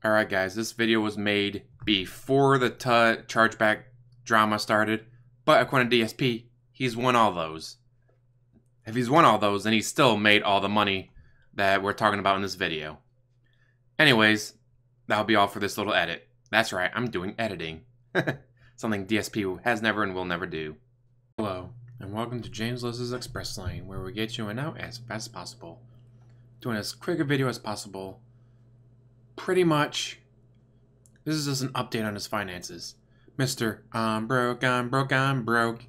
Alright guys, this video was made before the chargeback drama started, but according to DSP, he's won all those. If he's won all those, then he's still made all the money that we're talking about in this video. Anyways, that'll be all for this little edit. That's right, I'm doing editing. Something DSP has never and will never do. Hello, and welcome to James Lewis's Express Lane, where we get you in and out as fast as possible. Doing as quick a video as possible. Pretty much, this is just an update on his finances. Mr. I'm broke,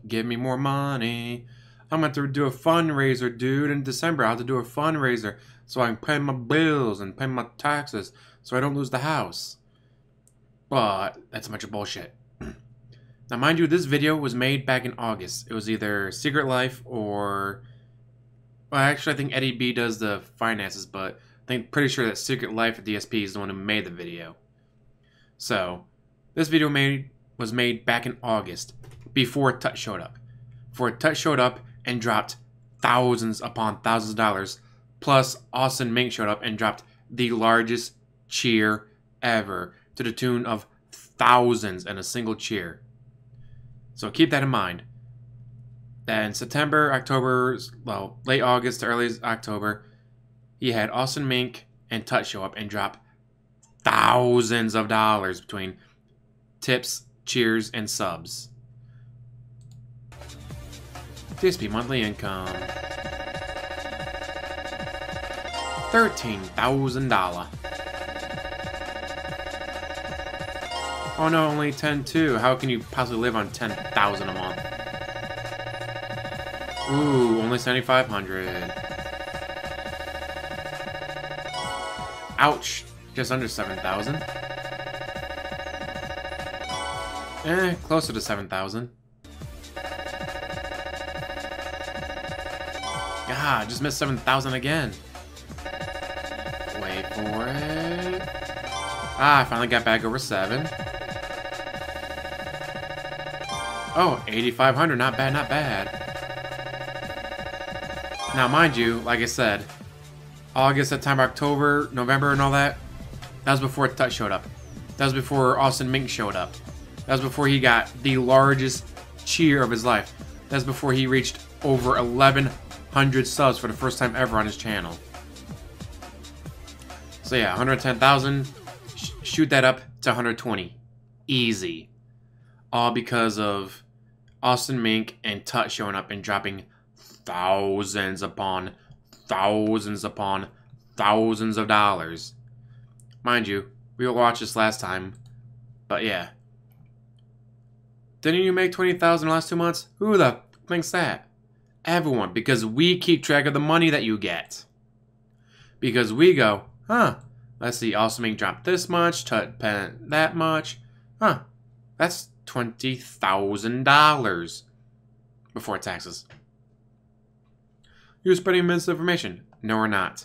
give me more money. I'm going to do a fundraiser, dude, in December. I have to do a fundraiser so I can pay my bills and pay my taxes so I don't lose the house. But that's a bunch of bullshit. Now, mind you, this video was made back in August. It was either Secret Life or... Well, actually, I think Eddie B does the finances, but pretty sure that Secret Life at DSP is the one who made the video. So, this video was made back in August, before Tut showed up. Before Tut showed up and dropped thousands upon thousands of dollars, plus Austin Mink showed up and dropped the largest cheer ever, to the tune of thousands in a single cheer. So keep that in mind. That in September, October, well, late August to early October, he had Austin Mink and Tut show up and drop thousands of dollars between tips, cheers, and subs. DSP monthly income $13,000. Oh no, only 10.2. How can you possibly live on 10,000 a month? Ooh, only 7,500. Ouch, just under 7,000. Closer to 7,000. God, just missed 7,000 again. Wait for it. Ah, I finally got back over 7. Oh, 8,500, not bad, not bad. Now, mind you, like I said, August, September, October, November, and all that, that was before Tut showed up. That was before Austin Mink showed up. That was before he got the largest cheer of his life. That was before he reached over 1,100 subs for the first time ever on his channel. So yeah, 110,000, shoot that up to 120. Easy. All because of Austin Mink and Tut showing up and dropping thousands upon thousands upon thousands of dollars. Mind you, we watched this last time, but yeah. Didn't you make 20,000 in the last 2 months? Who the thinks that? Everyone, because we keep track of the money that you get. Because we go, huh, let's see, Austin Mink dropped this much, Tut spent that much. Huh, that's $20,000 before taxes. You're spreading misinformation. No, we're not.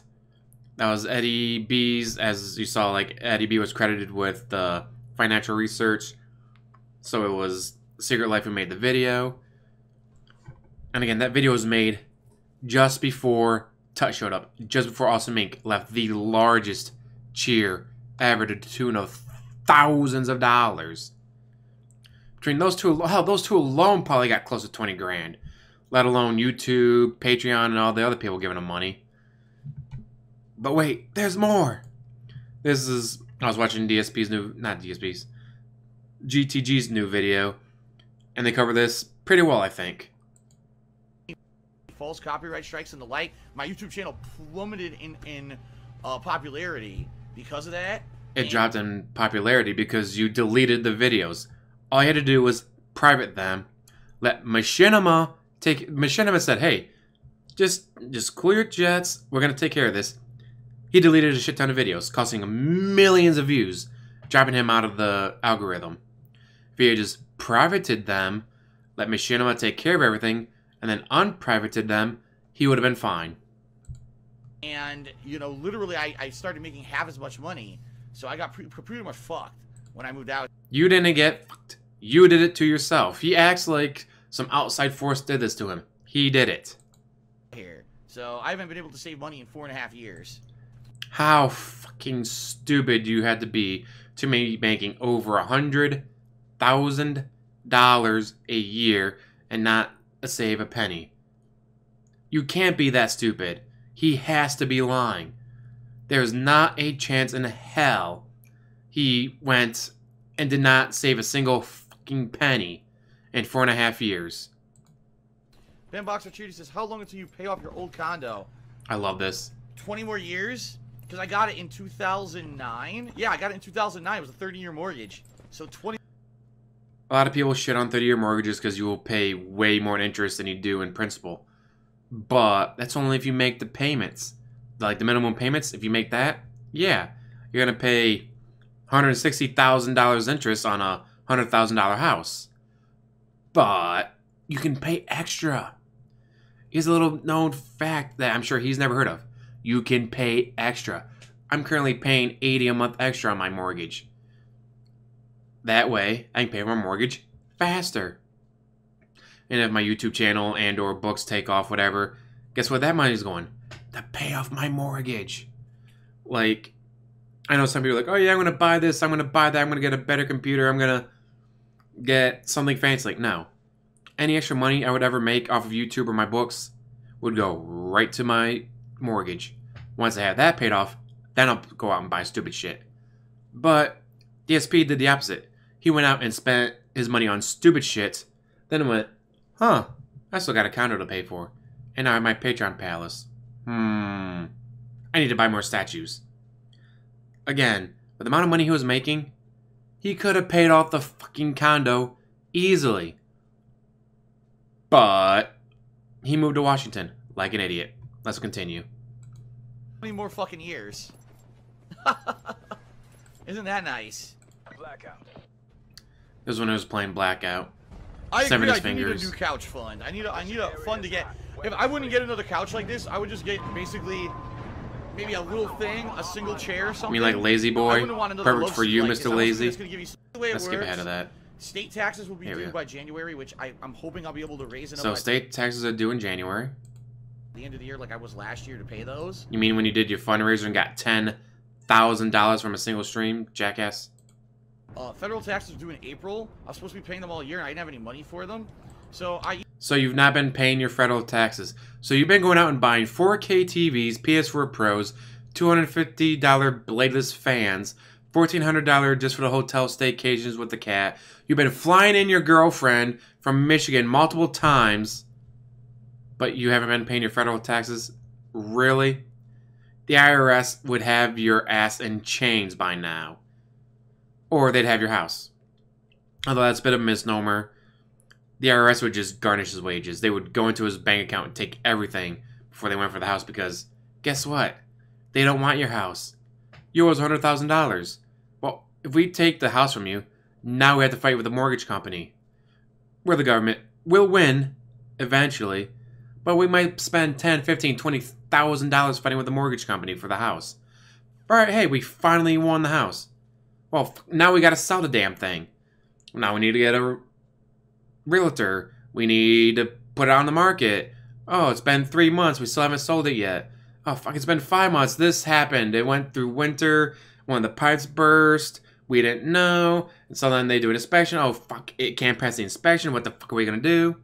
That was Eddie B's, as you saw, like, Eddie B was credited with the financial research. So it was Secret Life who made the video. And again, that video was made just before Tut showed up. Just before Austin Mink left the largest cheer ever, to the tune of thousands of dollars. Between those two, hell, those two alone probably got close to 20 grand. Let alone YouTube, Patreon, and all the other people giving them money. But wait, there's more. This is, I was watching DSP's new, not DSP's, GTG's new video. And they cover this pretty well, I think. False copyright strikes and the like. My YouTube channel plummeted in popularity because of that. It dropped in popularity because you deleted the videos. All you had to do was private them. Let Machinima take... Machinima said, hey, just cool your jets. We're going to take care of this. He deleted a shit ton of videos, costing him millions of views, dropping him out of the algorithm. If he had just privated them, let Machinima take care of everything, and then unprivated them, he would have been fine. And, you know, literally, I started making half as much money, so I got pretty much fucked when I moved out. You didn't get fucked. You did it to yourself. He acts like some outside force did this to him. He did it. Here. So I haven't been able to save money in 4.5 years. How fucking stupid you had to be to be making over $100,000 a year and not save a penny. You can't be that stupid. He has to be lying. There's not a chance in hell he went and did not save a single fucking penny in 4.5 years. Ben Boxer Trudy says, how long until you pay off your old condo? I love this. 20 more years? Because I got it in 2009. Yeah, I got it in 2009. It was a 30-year mortgage. So 20... A lot of people shit on 30-year mortgages because you will pay way more in interest than you do in principal. But that's only if you make the payments. Like the minimum payments, if you make that, yeah, you're going to pay $160,000 interest on a $100,000 house. But you can pay extra. Here's a little known fact that I'm sure he's never heard of. You can pay extra. I'm currently paying $80 a month extra on my mortgage. That way, I can pay my mortgage faster. And if my YouTube channel and or books take off, whatever, guess where that money's going? To pay off my mortgage. Like, I know some people are like, oh yeah, I'm going to buy this, I'm going to buy that, I'm going to get a better computer, I'm going to get something fancy. Like, no. Any extra money I would ever make off of YouTube or my books would go right to my mortgage. Once I have that paid off, then I'll go out and buy stupid shit. But DSP did the opposite. He went out and spent his money on stupid shit, then went, huh, I still got a condo to pay for. And now I have my Patreon palace. I need to buy more statues. Again, with the amount of money he was making, he could have paid off the fucking condo easily. But he moved to Washington like an idiot. Let's continue. 20 more fucking years. Isn't that nice? Blackout. This was when I was playing Blackout. I agree. I do fingers. need a new couch fund. I need a fund to get. If I wouldn't get another couch like this, I would just get basically maybe a little thing, a single chair or something. You mean like Lazy Boy? Perfect for you, Mr. Lazy. Let's skip ahead of that. State taxes will be due by January, which I'm hoping I'll be able to raise enough. So state taxes are due in January. The end of the year, like I was last year, to pay those. You mean when you did your fundraiser and got $10,000 from a single stream, jackass? Federal taxes are due in April. I was supposed to be paying them all year, and I didn't have any money for them. So you've not been paying your federal taxes. So you've been going out and buying 4K TVs, PS4 Pros, $250 bladeless fans, $1,400 just for the hotel staycations with the cat. You've been flying in your girlfriend from Michigan multiple times, but you haven't been paying your federal taxes? Really? The IRS would have your ass in chains by now. Or they'd have your house. Although that's a bit of a misnomer. The IRS would just garnish his wages. They would go into his bank account and take everything before they went for the house because, guess what? They don't want your house. You owe us $100,000. Well, if we take the house from you, now we have to fight with the mortgage company. Where the government will win, eventually, but we might spend $10,000, $15,000, $20,000 fighting with the mortgage company for the house. Alright, hey, we finally won the house. Well, now we gotta sell the damn thing. Now we need to get a realtor. We need to put it on the market. Oh, it's been 3 months. We still haven't sold it yet. Oh, fuck, it's been 5 months. This happened. It went through winter. One of the pipes burst. We didn't know. And so then they do an inspection. Oh, fuck, it can't pass the inspection. What the fuck are we gonna do?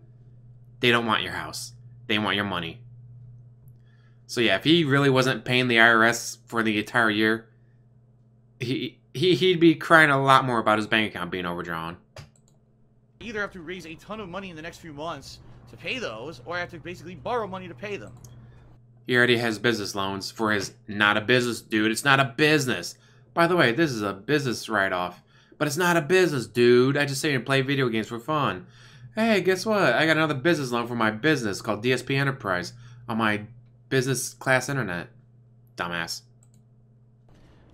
They don't want your house. They want your money. So yeah, if he really wasn't paying the IRS for the entire year, he'd be crying a lot more about his bank account being overdrawn. Either have to raise a ton of money in the next few months to pay those, or I have to basically borrow money to pay them. He already has business loans for his not a business, dude. It's not a business. By the way, this is a business write-off. But it's not a business, dude. I just say and play video games for fun. Hey, guess what? I got another business loan for my business called DSP Enterprise on my business class internet. Dumbass.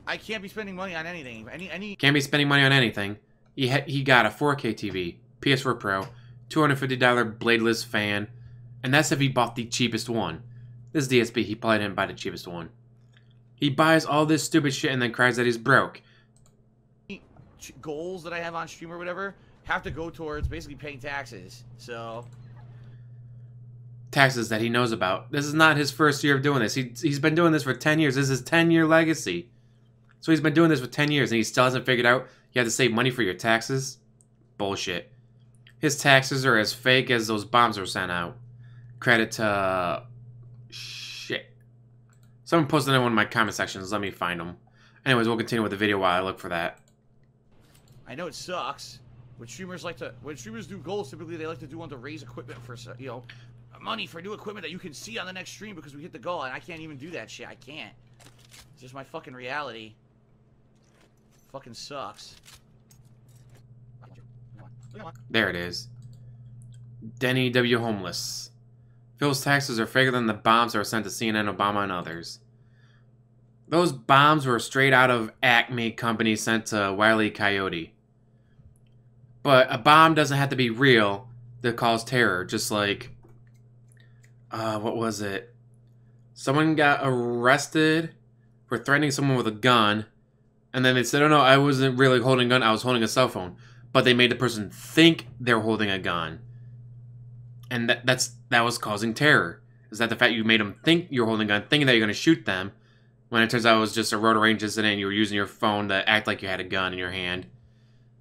I can't be spending money on anything. Can't be spending money on anything. He got a 4K TV, PS4 Pro, $250 bladeless fan, and that's if he bought the cheapest one. This is DSP, he probably didn't buy the cheapest one. He buys all this stupid shit and then cries that he's broke. Goals that I have on stream or whatever have to go towards basically paying taxes, so... taxes that he knows about. This is not his first year of doing this. He's been doing this for 10 years. This is his 10-year legacy. So he's been doing this for 10 years, and he still hasn't figured out you have to save money for your taxes? Bullshit. His taxes are as fake as those bombs were sent out. Credit to... shit. Someone posted in one of my comment sections. Let me find them. Anyways, we'll continue with the video while I look for that. I know it sucks. When streamers do goals, typically they like to do one to raise equipment for, you know, money for new equipment that you can see on the next stream because we hit the goal, and I can't even do that shit. I can't. It's just my fucking reality. Fucking sucks. There it is. Denny W. Homeless. Phil's taxes are faker than the bombs that were sent to CNN, Obama, and others. Those bombs were straight out of Acme Company sent to Wile E. Coyote. But a bomb doesn't have to be real to cause terror. Just like, what was it? Someone got arrested for threatening someone with a gun. And then they said, oh no, I wasn't really holding a gun, I was holding a cell phone. But they made the person think they were holding a gun. And that was causing terror. Is that the fact you made them think you were holding a gun, thinking that you're going to shoot them, when it turns out it was just a road rage incident and you were using your phone to act like you had a gun in your hand.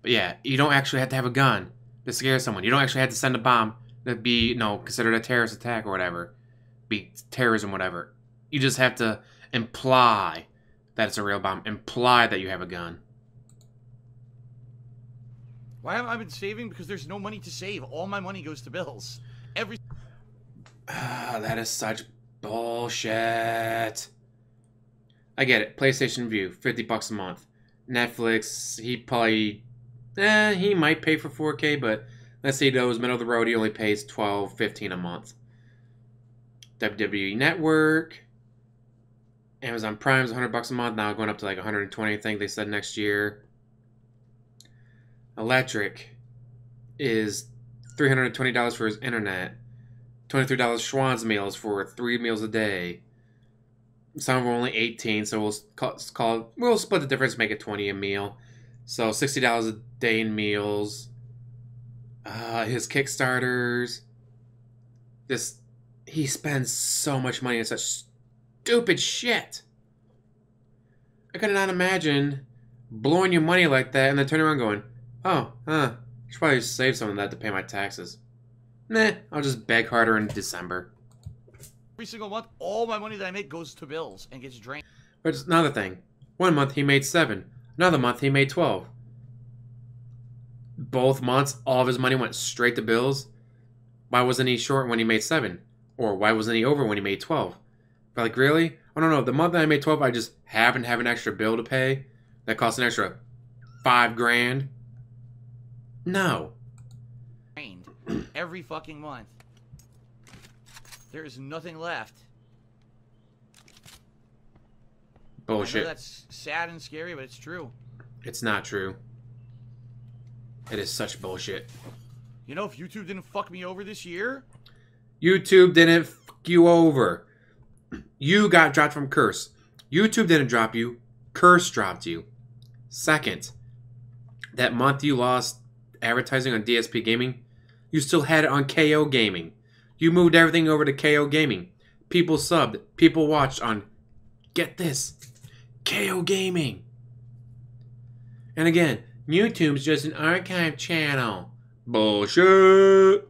But yeah, you don't actually have to have a gun to scare someone. You don't actually have to send a bomb to be, you know, considered a terrorist attack or whatever. Be terrorism, whatever. You just have to imply that it's a real bomb. Imply that you have a gun. Why haven't I been saving? Because there's no money to save. All my money goes to bills. That is such bullshit. I get it. PlayStation View, $50 a month. Netflix, he might pay for 4K, but let's say those middle of the road, he only pays $12, $15 a month. WWE Network, Amazon Prime's $100 a month, now going up to like $120, I think they said next year. Electric is $320 for his internet. $23 Schwann's meals for 3 meals a day. Some of them are only $18, so we'll split the difference, make it $20 a meal. So $60 a day in meals. His Kickstarters. He spends so much money on such stupid shit. I could not imagine blowing your money like that and then turning around going, oh, I should probably save some of that to pay my taxes. Nah, I'll just beg harder in December. Every single month, all my money that I make goes to bills and gets drained. But it's another thing. One month he made 7. Another month he made 12. Both months, all of his money went straight to bills. Why wasn't he short when he made 7? Or why wasn't he over when he made 12? But like, really? I don't know. The month that I made 12, I just happened to have an extra bill to pay that cost an extra $5 grand. No. Every fucking month. There is nothing left. Bullshit. I know that's sad and scary, but it's true. It's not true. It is such bullshit. You know, if YouTube didn't fuck me over this year... YouTube didn't fuck you over. You got dropped from Curse. YouTube didn't drop you. Curse dropped you. Second, that month you lost advertising on DSP Gaming, you still had it on KO Gaming. You moved everything over to KO Gaming. People subbed. People watched on, get this, KO Gaming. And again, YouTube's just an archive channel. Bullshit.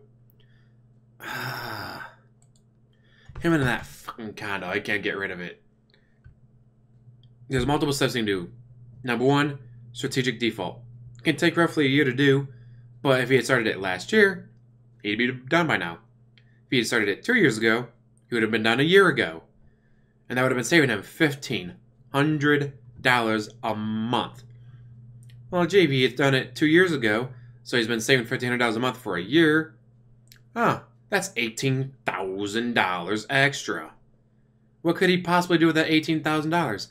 Him in that fucking condo. I can't get rid of it. There's multiple steps you can do. Number 1, strategic default. It can take roughly a year to do, but if he had started it last year, he'd be done by now. If he had started it 2 years ago, he would have been done a year ago. And that would have been saving him $1,500 a month. Well, gee, if he had done it 2 years ago, so he's been saving $1,500 a month for a year, that's $18,000 extra. What could he possibly do with that $18,000?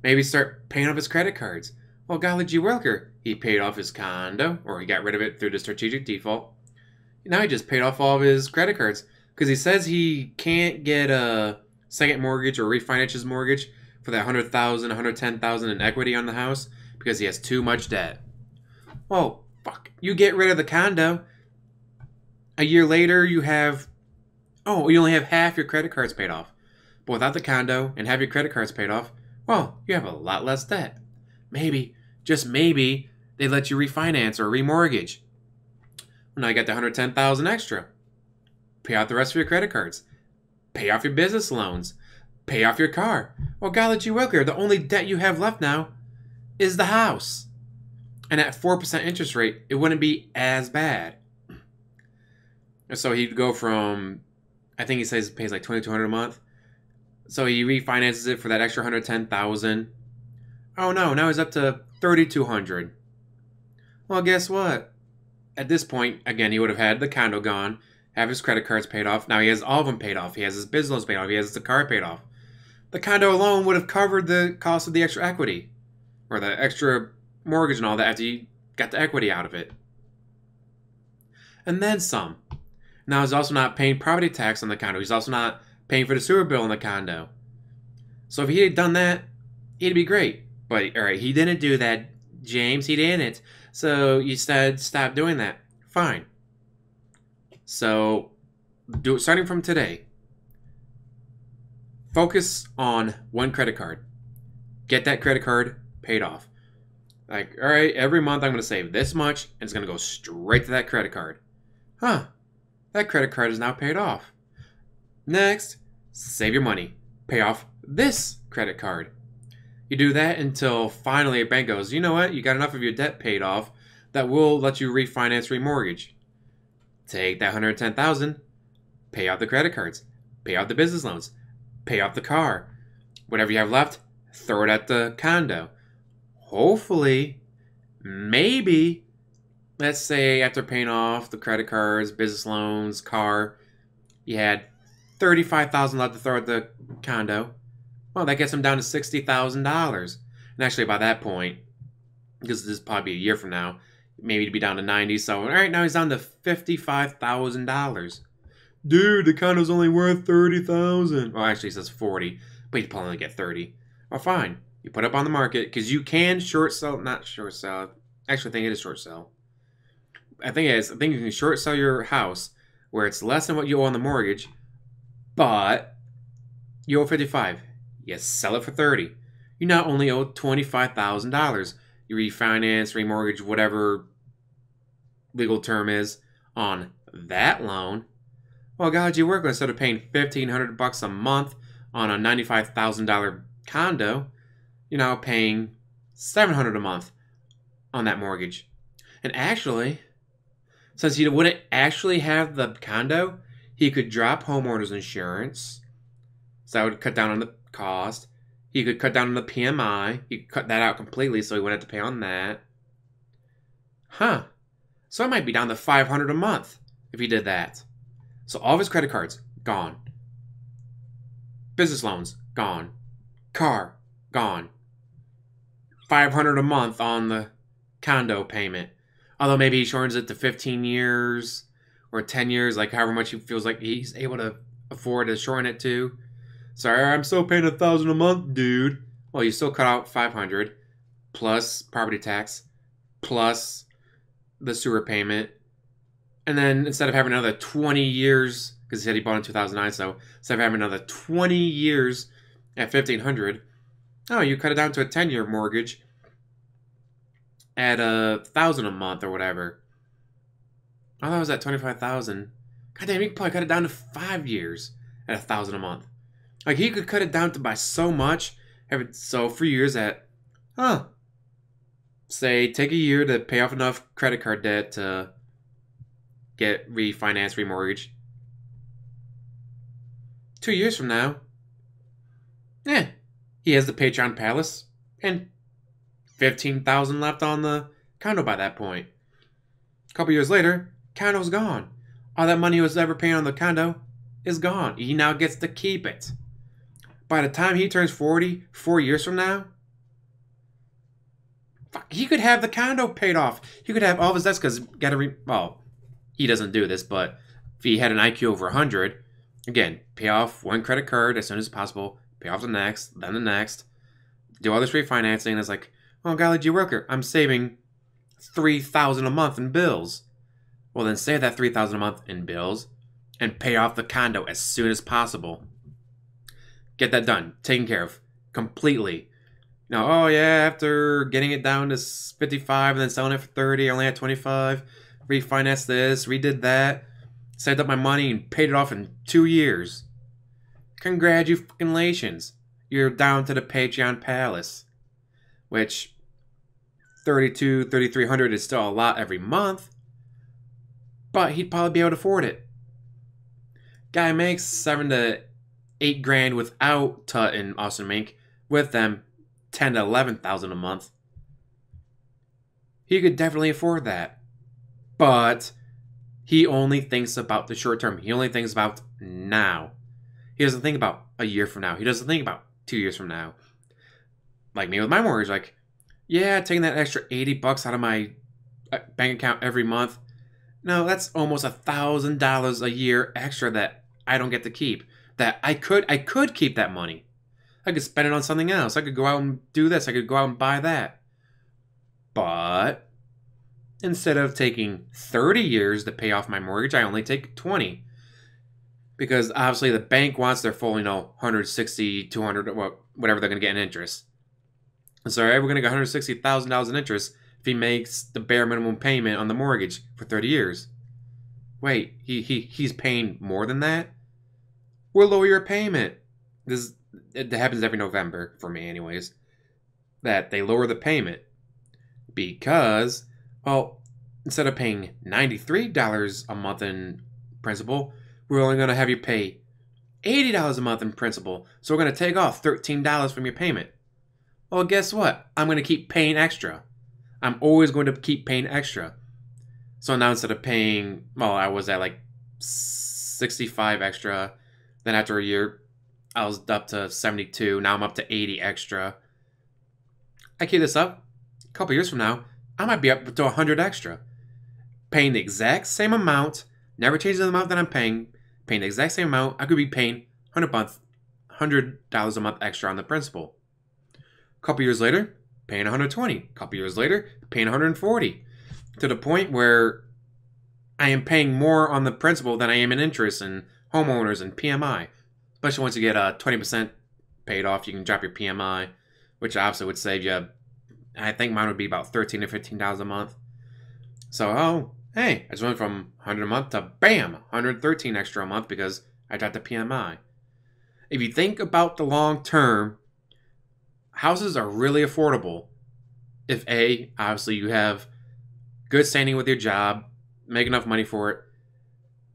Maybe start paying off his credit cards. Well, golly gee wilker, he paid off his condo, or he got rid of it through the strategic default. Now he just paid off all of his credit cards, because he says he can't get a second mortgage or refinance his mortgage for that $100,000, $110,000 in equity on the house, because he has too much debt. Well, fuck. You get rid of the condo. A year later, you have Oh, you only have half your credit cards paid off. But without the condo and have your credit cards paid off, well, you have a lot less debt. Maybe, just maybe, they let you refinance or remortgage. Now you got the $110,000 extra. Pay out the rest of your credit cards. Pay off your business loans. Pay off your car. Well, golly gee willikers, the only debt you have left now is the house. And at 4% interest rate, it wouldn't be as bad. So he'd go from, I think he says he pays like $2,200 a month. So he refinances it for that extra $110,000. Oh no, now he's up to $3,200. Well, guess what? At this point, again, he would have had the condo gone, have his credit cards paid off. Now he has all of them paid off. He has his business loans paid off. He has the car paid off. The condo alone would have covered the cost of the extra equity, or the extra mortgage and all that after you got the equity out of it. And then some. Now he's also not paying property tax on the condo. He's also not paying for the sewer bill in the condo. So if he had done that, he'd be great. But, alright, he didn't do that, James. He didn't. So you said stop doing that. Fine. So, do it starting from today. Focus on one credit card. Get that credit card paid off. Like, alright, every month I'm going to save this much, and it's going to go straight to that credit card. Huh. That credit card is now paid off. Next, save your money. Pay off this credit card. You do that until finally a bank goes, you know what, you got enough of your debt paid off that will let you refinance, remortgage. Take that $110,000, pay off the credit cards, pay off the business loans, pay off the car. Whatever you have left, throw it at the condo. Hopefully, maybe, let's say after paying off the credit cards, business loans, car, you had $35,000 left to throw at the condo. Well, that gets him down to $60,000. And actually, by that point, because this is probably a year from now, maybe to be down to 90. So, all right, now he's down to $55,000. Dude, the condo's only worth $30,000. Well, actually, it says 40, but he'd probably only get 30. Well, fine. You put it up on the market because you can short sell, not short sell. Actually, I think it is short sell. I think it is. I think you can short sell your house where it's less than what you owe on the mortgage, but you owe 55. You sell it for 30. You now only owe $25,000. You refinance, remortgage, whatever legal term is on that loan. Well, God, you work instead of paying $1,500 a month on a $95,000 condo, you're now paying $700 a month on that mortgage. And actually, since he wouldn't actually have the condo, he could drop homeowners insurance. So that would cut down on the cost. He could cut down on the PMI. He could cut that out completely so he wouldn't have to pay on that. Huh. So it might be down to $500 a month if he did that. So all of his credit cards, gone. Business loans, gone. Car, gone. $500 a month on the condo payment. Although maybe he shortens it to 15 years or 10 years, like however much he feels like he's able to afford to shorten it to. Sorry, I'm still paying $1,000 a month, dude. Well, you still cut out $500 plus property tax plus the sewer payment. And then instead of having another 20 years, because he said he bought in 2009, so instead of having another 20 years at $1,500, oh, you cut it down to a 10-year mortgage at $1,000 a month or whatever. Oh, that was at $25,000. God damn, you could probably cut it down to 5 years at $1,000 a month. Like, he could cut it down to by so much. So for years at, say, take a year to pay off enough credit card debt to get refinanced, remortgaged. 2 years from now, he has the Patreon Palace and $15,000 left on the condo by that point. A couple years later, condo's gone. All that money he was ever paying on the condo is gone. He now gets to keep it. By the time he turns 40, 4 years from now, he could have the condo paid off. He could have all of his debts because well, he doesn't do this, but if he had an IQ over 100, again, pay off one credit card as soon as possible, pay off the next, then the next, do all this refinancing, and it's like, oh, golly gee worker, I'm saving $3,000 a month in bills. Well, then save that $3,000 a month in bills and pay off the condo as soon as possible. Get that done, taken care of, completely. Now, oh yeah, after getting it down to 55 and then selling it for 30, I only had 25. Refinanced this, redid that, saved up my money and paid it off in 2 years. Congratulations. You're down to the Patreon Palace. Which, $3,300 is still a lot every month. But he'd probably be able to afford it. Guy makes 7 to 8 grand without Tut and Austin Mink. With them, 10 to 11,000 a month. He could definitely afford that. But he only thinks about the short term. He only thinks about now. He doesn't think about a year from now. He doesn't think about 2 years from now. Like me with my mortgage, like, yeah, taking that extra $80 out of my bank account every month. No, that's almost $1,000 a year extra that I don't get to keep. That I could keep that money. I could spend it on something else. I could go out and do this. I could go out and buy that. But instead of taking 30 years to pay off my mortgage, I only take 20. Because obviously the bank wants their full, 160, 200, whatever they're going to get in interest. So we're going to get $160,000 in interest if he makes the bare minimum payment on the mortgage for 30 years. Wait, he's paying more than that? We'll lower your payment. It happens every November, for me anyways, that they lower the payment. Because, well, instead of paying $93 a month in principal, we're only going to have you pay $80 a month in principal. So we're going to take off $13 from your payment. Well, guess what? I'm going to keep paying extra. I'm always going to keep paying extra. So now instead of paying, well, I was at like 65 extra. Then after a year, I was up to 72. Now I'm up to 80 extra. I keep this up. A couple years from now, I might be up to 100 extra. Paying the exact same amount. Never change the amount that I'm paying. Paying the exact same amount. I could be paying $100 a month extra on the principal. A couple years later, paying 120. A couple years later, paying 140. To the point where I am paying more on the principal than I am in interest and homeowners and PMI. Especially once you get 20% paid off, you can drop your PMI, which obviously would save you, I think mine would be about $13 to $15 a month. So, oh, hey, I just went from 100 a month to bam, 113 extra a month because I dropped the PMI. If you think about the long term, houses are really affordable if obviously you have good standing with your job, make enough money for it.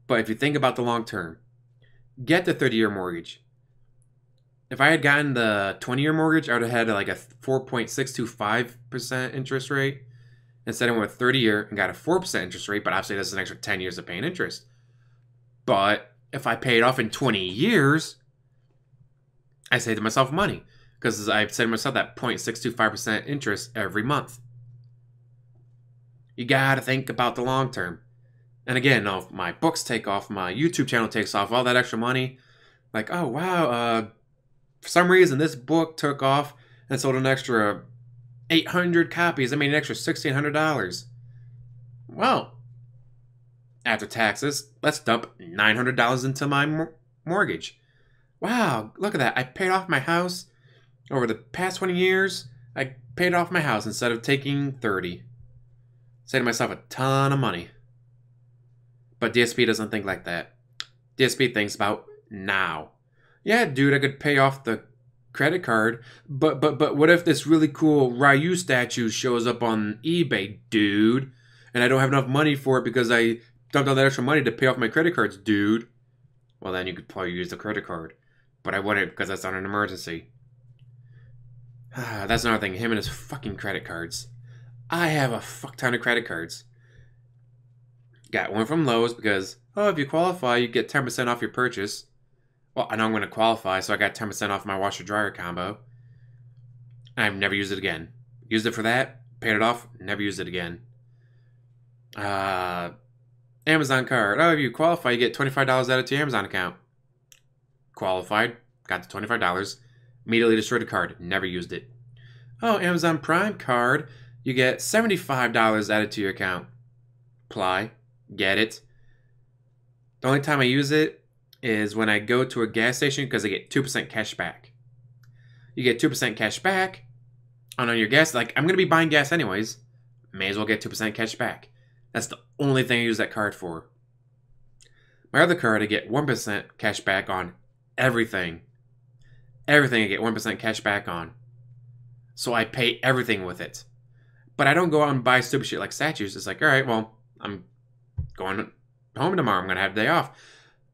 But if you think about the long term, get the 30-year mortgage. If I had gotten the 20-year mortgage, I would have had like a 4.625% interest rate. Instead, I went with 30-year and got a 4% interest rate, but obviously that's an extra 10 years of paying interest. But if I pay it off in 20 years, I saved myself money because I've saved myself that 0.625% interest every month. You gotta think about the long term. And again, if my books take off, my YouTube channel takes off, all that extra money, like, oh wow, for some reason this book took off and sold an extra 800 copies. I made an extra $1,600. Well, after taxes, let's dump $900 into my mortgage. Wow, look at that. I paid off my house over the past 20 years. I paid off my house instead of taking 30. Saved myself a ton of money. But DSP doesn't think like that. DSP thinks about now. Yeah, dude, I could pay off the credit card, but what if this really cool Ryu statue shows up on eBay, dude, and I don't have enough money for it because I dumped all that extra money to pay off my credit cards, dude? Well, then you could probably use the credit card, but I wouldn't because that's not an emergency. That's another thing, him and his fucking credit cards. I have a fuck ton of credit cards. Got one from Lowe's because, oh, if you qualify, you get 10% off your purchase. Well, I know I'm going to qualify, so I got 10% off my washer-dryer combo. I've never used it again. Used it for that, paid it off, never used it again. Amazon card. Oh, if you qualify, you get $25 added to your Amazon account. Qualified, got the $25. Immediately destroyed the card, never used it. Oh, Amazon Prime card, you get $75 added to your account. Apply, get it. The only time I use it is when I go to a gas station because I get 2% cash back. You get 2% cash back on your gas. Like, I'm going to be buying gas anyways. May as well get 2% cash back. That's the only thing I use that card for. My other card, I get 1% cash back on everything. Everything I get 1% cash back on. So I pay everything with it. But I don't go out and buy stupid shit like statues. It's like, all right, well, I'm going home tomorrow. I'm going to have a day off.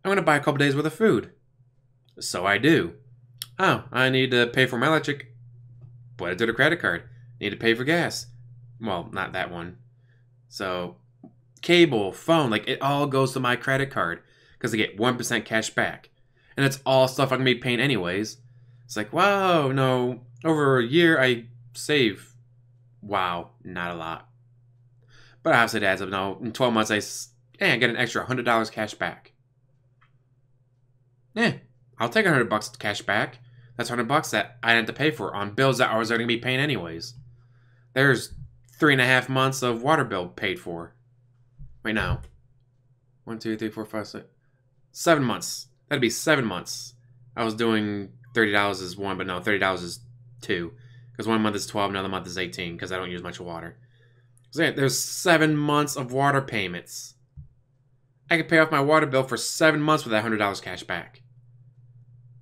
I'm going to buy a couple days worth of food. So I do. Oh, I need to pay for my electric. Put it to the credit card. Need to pay for gas. Well, not that one. So, cable, phone, like it all goes to my credit card because I get 1% cash back. And it's all stuff I'm going to be paying anyways. It's like, wow, no, over a year I save. Wow, not a lot. But obviously it adds up. No, in 12 months I get an extra $100 cash back. I'll take $100 cash back. That's $100 that I had to pay for on bills that I was going to be paying anyways. There's 3.5 months of water bill paid for. Right now. 1, 2, 3, 4, 5, 6. 7 months. That'd be 7 months. I was doing $30 is one, but no, $30 is two. Because 1 month is 12, another month is 18, because I don't use much water. So yeah, there's 7 months of water payments. I could pay off my water bill for 7 months with that $100 cash back.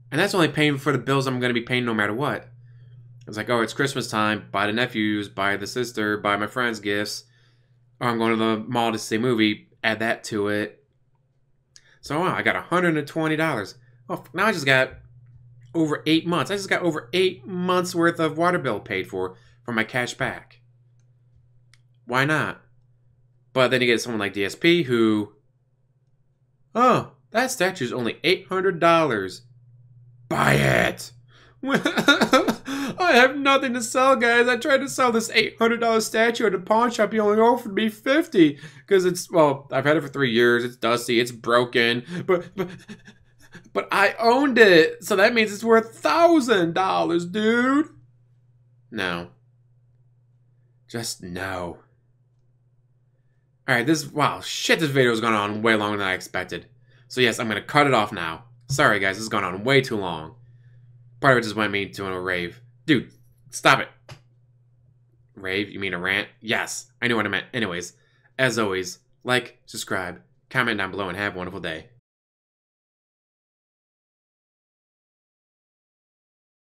And that's only paying for the bills I'm going to be paying no matter what. It's like, oh, it's Christmas time. Buy the nephews, buy the sister, buy my friends gifts. Or I'm going to the mall to see a movie. Add that to it. So, wow, I got $120. Oh, now I just got over 8 months. I just got over 8 months worth of water bill paid for my cash back. Why not? But then you get someone like DSP who, oh, that statue's only $800. Buy it! I have nothing to sell, guys. I tried to sell this $800 statue at a pawn shop. He only offered me $50 because it's, well, I've had it for 3 years. It's dusty. It's broken. But I owned it, so that means it's worth $1,000, dude. No. Just no. Alright, this video has gone on way longer than I expected. So yes, I'm going to cut it off now. Sorry guys, this has gone on way too long. Part of it just went me to a rave. Dude, stop it. Rave? You mean a rant? Yes, I knew what I meant. Anyways, as always, like, subscribe, comment down below, and have a wonderful day.